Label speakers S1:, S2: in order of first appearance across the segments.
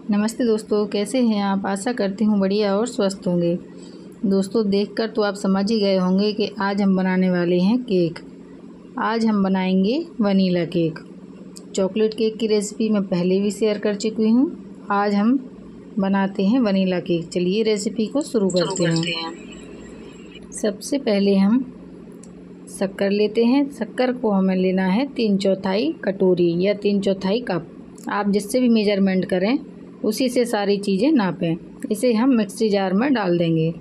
S1: नमस्ते दोस्तों, कैसे हैं आप। आशा करती हूँ बढ़िया और स्वस्थ होंगे। दोस्तों, देखकर तो आप समझ ही गए होंगे कि आज हम बनाने वाले हैं केक। आज हम बनाएंगे वनीला केक। चॉकलेट केक की रेसिपी मैं पहले भी शेयर कर चुकी हूँ। आज हम बनाते हैं वनीला केक। चलिए रेसिपी को शुरू करते हैं। सबसे पहले हम शक्कर लेते हैं। शक्कर को हमें लेना है 3/4 कटोरी या 3/4 कप। आप जिससे भी मेजरमेंट करें उसी से सारी चीज़ें नापें। इसे हम मिक्सी जार में डाल देंगे।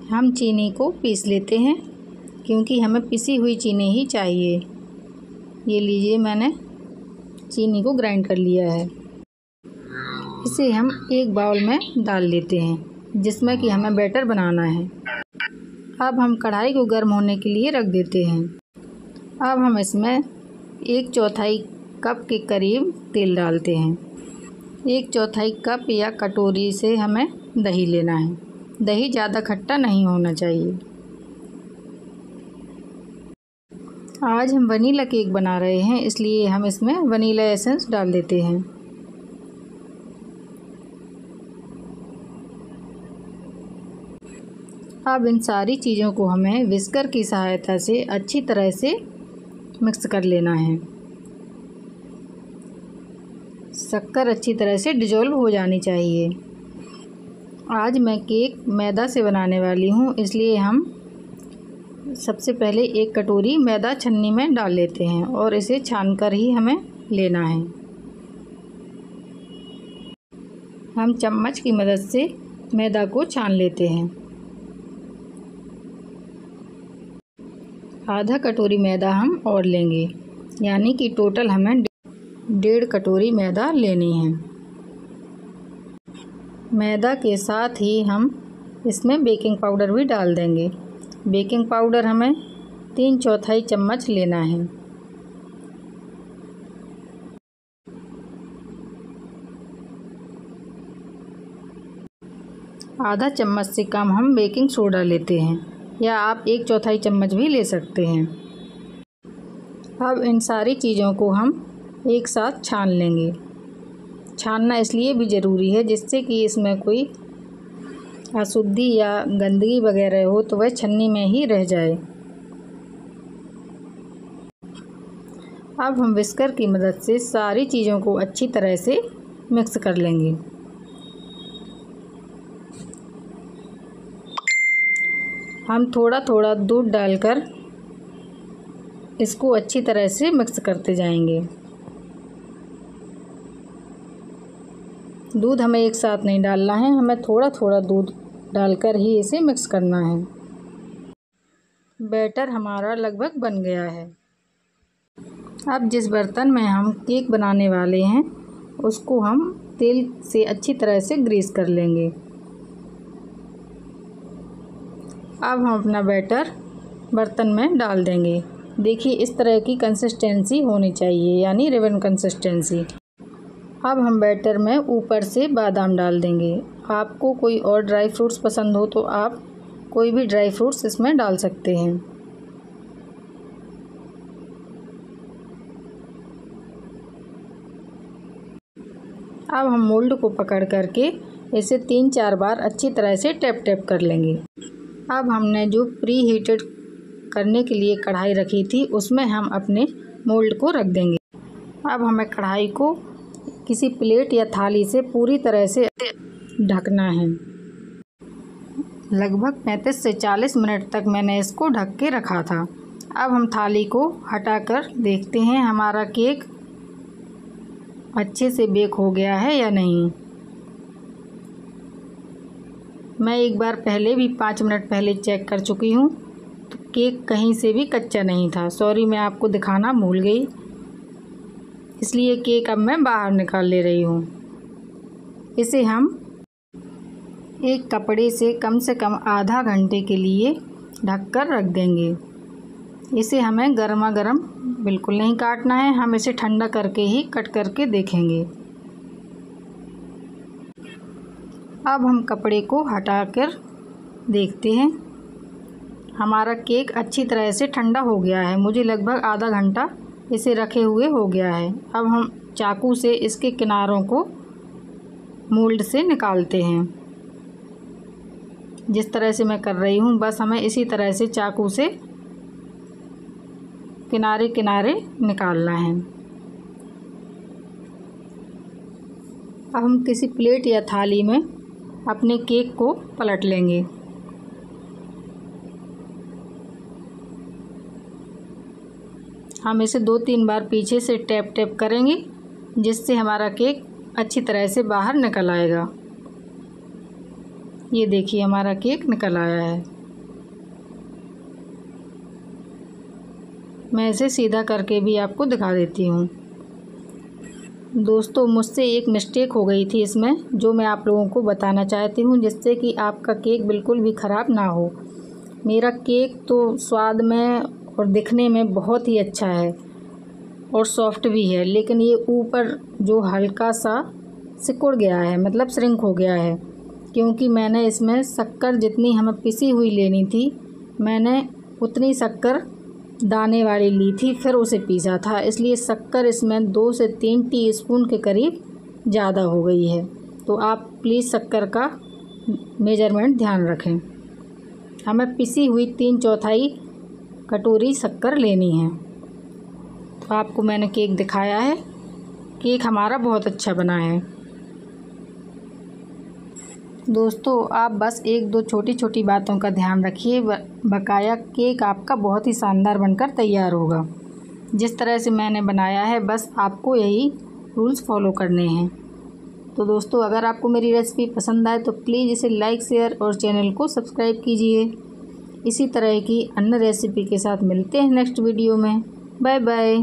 S1: हम चीनी को पीस लेते हैं क्योंकि हमें पिसी हुई चीनी ही चाहिए। ये लीजिए, मैंने चीनी को ग्राइंड कर लिया है। इसे हम एक बाउल में डाल लेते हैं जिसमें कि हमें बैटर बनाना है। अब हम कढ़ाई को गर्म होने के लिए रख देते हैं। अब हम इसमें 1/4 कप के करीब तेल डालते हैं। 1/4 कप या कटोरी से हमें दही लेना है। दही ज़्यादा खट्टा नहीं होना चाहिए। आज हम वनीला केक बना रहे हैं, इसलिए हम इसमें वनीला एसेंस डाल देते हैं। अब इन सारी चीज़ों को हमें विस्कर की सहायता से अच्छी तरह से मिक्स कर लेना है। शक्कर अच्छी तरह से डिज़ोल्व हो जानी चाहिए। आज मैं केक मैदा से बनाने वाली हूँ, इसलिए हम सबसे पहले 1 कटोरी मैदा छन्नी में डाल लेते हैं और इसे छानकर ही हमें लेना है। हम चम्मच की मदद से मैदा को छान लेते हैं। आधा कटोरी मैदा हम और लेंगे, यानी कि टोटल हमें 1.5 कटोरी मैदा लेनी है। मैदा के साथ ही हम इसमें बेकिंग पाउडर भी डाल देंगे। बेकिंग पाउडर हमें 3/4 चम्मच लेना है। आधा चम्मच से कम हम बेकिंग सोडा लेते हैं, या आप 1/4 चम्मच भी ले सकते हैं। अब इन सारी चीज़ों को हम एक साथ छान लेंगे। छानना इसलिए भी ज़रूरी है जिससे कि इसमें कोई अशुद्धि या गंदगी वगैरह हो तो वह छन्नी में ही रह जाए। अब हम विस्कर की मदद से सारी चीज़ों को अच्छी तरह से मिक्स कर लेंगे। हम थोड़ा थोड़ा दूध डालकर इसको अच्छी तरह से मिक्स करते जाएंगे। दूध हमें एक साथ नहीं डालना है, हमें थोड़ा थोड़ा दूध डालकर ही इसे मिक्स करना है। बैटर हमारा लगभग बन गया है। अब जिस बर्तन में हम केक बनाने वाले हैं उसको हम तेल से अच्छी तरह से ग्रीस कर लेंगे। अब हम अपना बैटर बर्तन में डाल देंगे। देखिए, इस तरह की कंसिस्टेंसी होनी चाहिए, यानी रिबन कंसिस्टेंसी। अब हम बैटर में ऊपर से बादाम डाल देंगे। आपको कोई और ड्राई फ्रूट्स पसंद हो तो आप कोई भी ड्राई फ्रूट्स इसमें डाल सकते हैं। अब हम मोल्ड को पकड़ करके इसे 3-4 बार अच्छी तरह से टैप टैप कर लेंगे। अब हमने जो प्री हीटेड करने के लिए कढ़ाई रखी थी उसमें हम अपने मोल्ड को रख देंगे। अब हमें कढ़ाई को किसी प्लेट या थाली से पूरी तरह से ढकना है। लगभग 35 से 40 मिनट तक मैंने इसको ढक के रखा था। अब हम थाली को हटाकर देखते हैं हमारा केक अच्छे से बेक हो गया है या नहीं। मैं एक बार पहले भी 5 मिनट पहले चेक कर चुकी हूँ, तो केक कहीं से भी कच्चा नहीं था। सॉरी, मैं आपको दिखाना भूल गई, इसलिए केक अब मैं बाहर निकाल ले रही हूँ। इसे हम एक कपड़े से कम आधा घंटे के लिए ढककर रख देंगे। इसे हमें गर्मा गर्म बिल्कुल नहीं काटना है, हम इसे ठंडा करके ही कट करके देखेंगे। अब हम कपड़े को हटाकर देखते हैं। हमारा केक अच्छी तरह से ठंडा हो गया है। मुझे लगभग आधा घंटा इसे रखे हुए हो गया है। अब हम चाकू से इसके किनारों को मोल्ड से निकालते हैं। जिस तरह से मैं कर रही हूँ बस हमें इसी तरह से चाकू से किनारे किनारे निकालना है। अब हम किसी प्लेट या थाली में अपने केक को पलट लेंगे। हम इसे 2-3 बार पीछे से टैप टैप करेंगे जिससे हमारा केक अच्छी तरह से बाहर निकल आएगा। ये देखिए हमारा केक निकल आया है। मैं इसे सीधा करके भी आपको दिखा देती हूँ। दोस्तों मुझसे एक मिस्टेक हो गई थी इसमें, जो मैं आप लोगों को बताना चाहती हूँ, जिससे कि आपका केक बिल्कुल भी ख़राब ना हो। मेरा केक तो स्वाद में और दिखने में बहुत ही अच्छा है और सॉफ्ट भी है, लेकिन ये ऊपर जो हल्का सा सिकुड़ गया है, मतलब श्रिंक हो गया है, क्योंकि मैंने इसमें शक्कर जितनी हमें पिसी हुई लेनी थी, मैंने उतनी शक्कर दाने वाली ली थी, फिर उसे पीसा था, इसलिए शक्कर इसमें 2 से 3 टीस्पून के करीब ज़्यादा हो गई है। तो आप प्लीज़ शक्कर का मेजरमेंट ध्यान रखें। हमें पिसी हुई 3/4 कटोरी शक्कर लेनी है। तो आपको मैंने केक दिखाया है। केक हमारा बहुत अच्छा बना है। दोस्तों आप बस 1-2 छोटी छोटी बातों का ध्यान रखिए, बकाया केक आपका बहुत ही शानदार बनकर तैयार होगा। जिस तरह से मैंने बनाया है बस आपको यही रूल्स फॉलो करने हैं। तो दोस्तों अगर आपको मेरी रेसिपी पसंद आए तो प्लीज़ इसे लाइक, शेयर और चैनल को सब्सक्राइब कीजिए। इसी तरह की अन्य रेसिपी के साथ मिलते हैं नेक्स्ट वीडियो में। Bye bye.